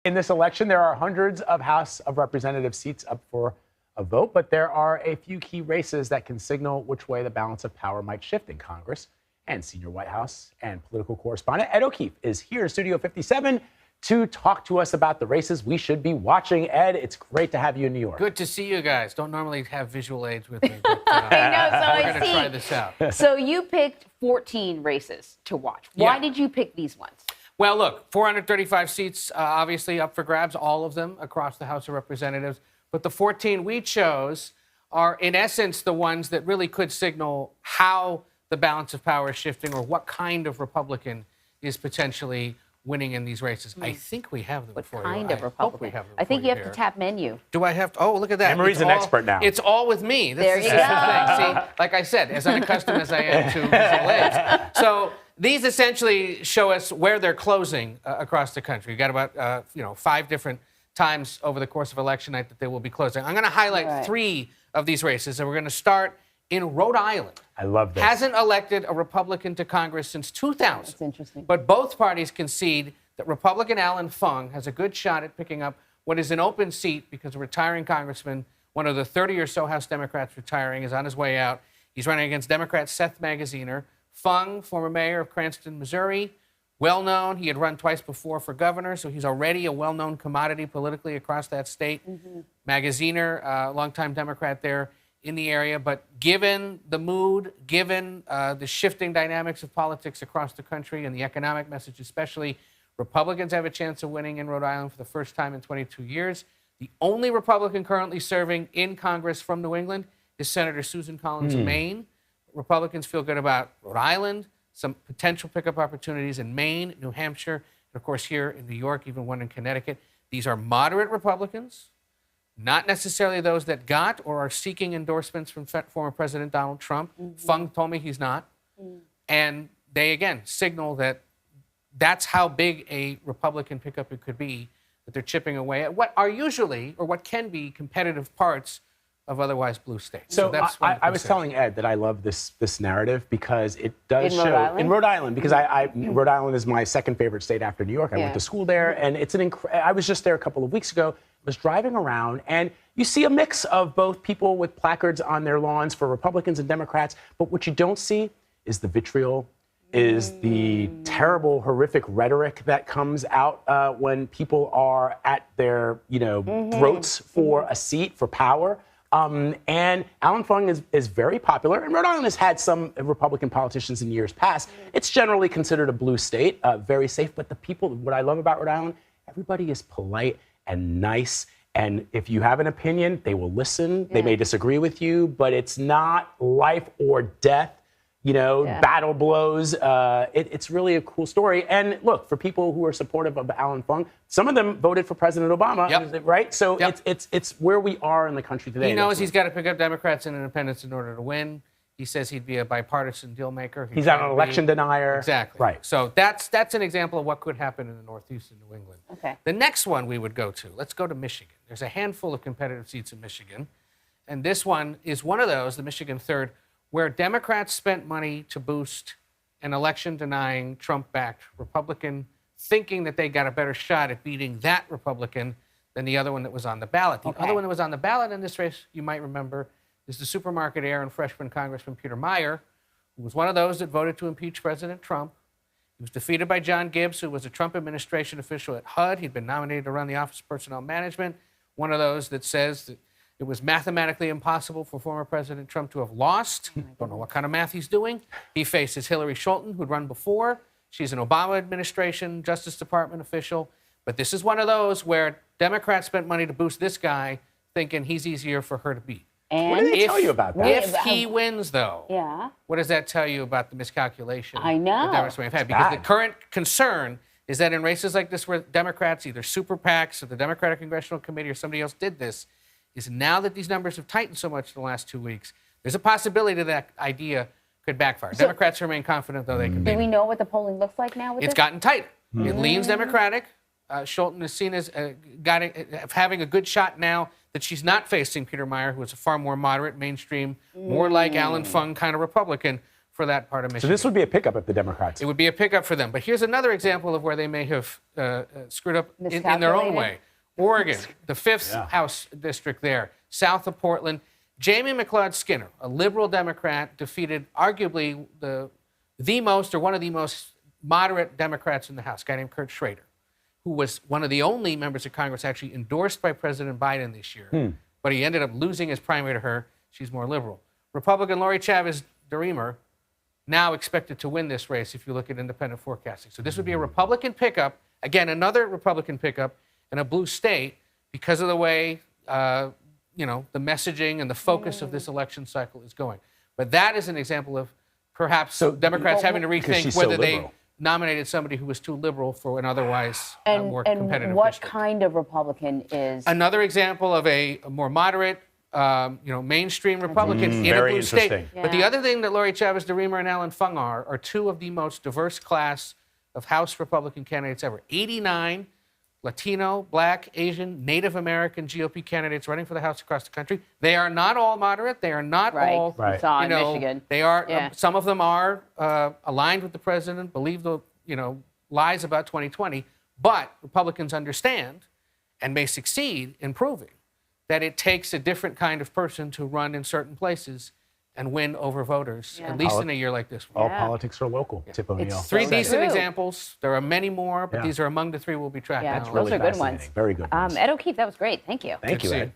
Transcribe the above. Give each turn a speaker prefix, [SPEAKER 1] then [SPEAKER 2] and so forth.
[SPEAKER 1] In this election, there are hundreds of House of Representatives seats up for a vote, but there are a few key races that can signal which way the balance of power might shift in Congress. And senior White House and political correspondent Ed O'Keefe is here in Studio 57 to talk to us about the races we should be watching. Ed, it's great to have you in New York.
[SPEAKER 2] Good to see you guys. Don't normally have visual aids with me, but
[SPEAKER 3] I know, so
[SPEAKER 2] we're going to try this out.
[SPEAKER 3] So you picked 14 races to watch. Why did you pick these ones?
[SPEAKER 2] Well, look, 435 seats, obviously up for grabs, all of them across the House of Representatives. But the 14 we chose are, in essence, the ones that really could signal how the balance of power is shifting or what kind of Republican is potentially winning in these races. I think we have them for you.
[SPEAKER 3] What kind of Republican?
[SPEAKER 2] We have them
[SPEAKER 3] I think
[SPEAKER 2] for
[SPEAKER 3] you have
[SPEAKER 2] here.
[SPEAKER 3] to tap menu.
[SPEAKER 2] Do I have to? Oh, look at that.
[SPEAKER 1] Anne-Marie's an expert now.
[SPEAKER 2] It's all with me.
[SPEAKER 3] There you
[SPEAKER 2] This
[SPEAKER 3] go.
[SPEAKER 2] is the thing. See, like I said, as unaccustomed as I am to visual aids. So these essentially show us where they're closing across the country. You've got about 5 different times over the course of election night that they will be closing. I'm going to highlight 3 of these races, and we're going to start in Rhode Island.
[SPEAKER 1] I love this.
[SPEAKER 2] Hasn't elected a Republican to Congress since 2000.
[SPEAKER 3] That's interesting.
[SPEAKER 2] But both parties concede that Republican Alan Fung has a good shot at picking up what is an open seat because a retiring congressman, one of the 30 or so House Democrats retiring, is on his way out. He's running against Democrat Seth Magaziner. Fung, former mayor of Cranston, Missouri, well-known. He had run twice before for governor, so he's already a well-known commodity politically across that state. Magaziner, longtime Democrat there in the area. But given the mood, given the shifting dynamics of politics across the country and the economic message especially, Republicans have a chance of winning in Rhode Island for the first time in 22 years. The only Republican currently serving in Congress from New England is Senator Susan Collins of Maine. Republicans feel good about Rhode Island, some potential pickup opportunities in Maine, New Hampshire, and of course here in New York, even one in Connecticut. These are moderate Republicans, not necessarily those that got or are seeking endorsements from former President Donald Trump. Fung told me he's not. And they, again, signal that that's how big a Republican pickup it could be, that they're chipping away at what are usually or what can be competitive parts of otherwise blue states.
[SPEAKER 1] So
[SPEAKER 2] that's
[SPEAKER 1] I was telling Ed that I love this narrative because it does
[SPEAKER 3] In
[SPEAKER 1] show
[SPEAKER 3] Rhode Island?
[SPEAKER 1] in Rhode Island because Rhode Island is my second favorite state after New York. I went to school there, and it's I was just there a couple of weeks ago. I was driving around, and you see a mix of both people with placards on their lawns for Republicans and Democrats, but what you don't see is the vitriol, is the terrible, horrific rhetoric that comes out when people are at their throats for a seat, for power. And Alan Fung is very popular, and Rhode Island has had some Republican politicians in years past. It's generally considered a blue state, very safe. But the people, what I love about Rhode Island, everybody is polite and nice. And if you have an opinion, they will listen. They may disagree with you, but it's not life or death. Battle blows. It's really a cool story. And look, for people who are supportive of Alan Fung, some of them voted for President Obama, right? So it's where we are in the country today.
[SPEAKER 2] He knows he's got to pick up Democrats and independents in order to win. He says he'd be a bipartisan deal maker.
[SPEAKER 1] He's not an election denier.
[SPEAKER 2] Exactly.
[SPEAKER 1] Right.
[SPEAKER 2] So that's an example of what could happen in the Northeast and New England.
[SPEAKER 3] Okay.
[SPEAKER 2] The next one we would go to, let's go to Michigan. There's a handful of competitive seats in Michigan. And this one is one of those, the Michigan 3rd, where Democrats spent money to boost an election-denying, Trump-backed Republican, thinking that they got a better shot at beating that Republican than the other one that was on the ballot. The other one that was on the ballot in this race, you might remember, is the supermarket heir and freshman Congressman Peter Meijer, who was one of those that voted to impeach President Trump. He was defeated by John Gibbs, who was a Trump administration official at HUD. He'd been nominated to run the Office of Personnel Management, one of those that says that it was mathematically impossible for former President Trump to have lost. Don't know what kind of math he's doing. He faces Hillary Scholten, who'd run before. She's an Obama administration Justice Department official. But this is one of those where Democrats spent money to boost this guy, thinking he's easier for her to beat.
[SPEAKER 3] And
[SPEAKER 1] what do they tell you about that?
[SPEAKER 2] If he wins, though, what does that tell you about the miscalculation
[SPEAKER 3] I know.
[SPEAKER 2] that Democrats may have had? Because the current concern is that in races like this where Democrats, either super PACs or the Democratic Congressional Committee or somebody else did this, is now that these numbers have tightened so much in the last 2 weeks, there's a possibility that idea could backfire. So, Democrats remain confident, though, they can beat
[SPEAKER 3] Do we know what the polling looks like now with
[SPEAKER 2] It's
[SPEAKER 3] this?
[SPEAKER 2] gotten tighter. It leans Democratic. Scholten is seen as having a good shot now that she's not facing Peter Meijer, who is a far more moderate, mainstream, more like Alan Fung kind of Republican for that part of Michigan.
[SPEAKER 1] So this would be a pickup at the Democrats.
[SPEAKER 2] It would be a pickup for them. But here's another example of where they may have screwed up in their own way. Oregon, the 5th House district there, south of Portland. Jamie McLeod Skinner, a liberal Democrat, defeated arguably the most or one of the most moderate Democrats in the House, a guy named Kurt Schrader, who was one of the only members of Congress actually endorsed by President Biden this year. But he ended up losing his primary to her. She's more liberal. Republican Lori Chavez DeRemer, now expected to win this race if you look at independent forecasting. So this would be a Republican pickup, again, another Republican pickup in a blue state because of the way, the messaging and the focus of this election cycle is going. But that is an example of perhaps Democrats having to rethink whether they nominated somebody who was too liberal for an otherwise more competitive
[SPEAKER 3] And what
[SPEAKER 2] district.
[SPEAKER 3] kind of Republican is?
[SPEAKER 2] Another example of a more moderate, mainstream Republican in a
[SPEAKER 1] Very
[SPEAKER 2] blue state.
[SPEAKER 1] interesting.
[SPEAKER 2] But the other thing that Lori Chavez DeRemer and Alan Fung are two of the most diverse class of House Republican candidates ever. 89 Latino, Black, Asian, Native American GOP candidates running for the House across the country. They are not all moderate. They are not all,
[SPEAKER 3] We saw in Michigan.
[SPEAKER 2] They are. Some of them are aligned with the president, believe the lies about 2020. But Republicans understand and may succeed in proving that it takes a different kind of person to run in certain places and win over voters, at least in a year like this one.
[SPEAKER 1] All politics are local, Tip O'Neill.
[SPEAKER 2] Three decent examples. There are many more, but these are among the three we'll be tracking.
[SPEAKER 3] Yeah,
[SPEAKER 2] on.
[SPEAKER 3] those are good ones.
[SPEAKER 1] Very good ones.
[SPEAKER 3] Ed O'Keefe, that was great. Thank you.
[SPEAKER 1] Thank you,
[SPEAKER 2] Good to see
[SPEAKER 1] Ed.
[SPEAKER 2] you.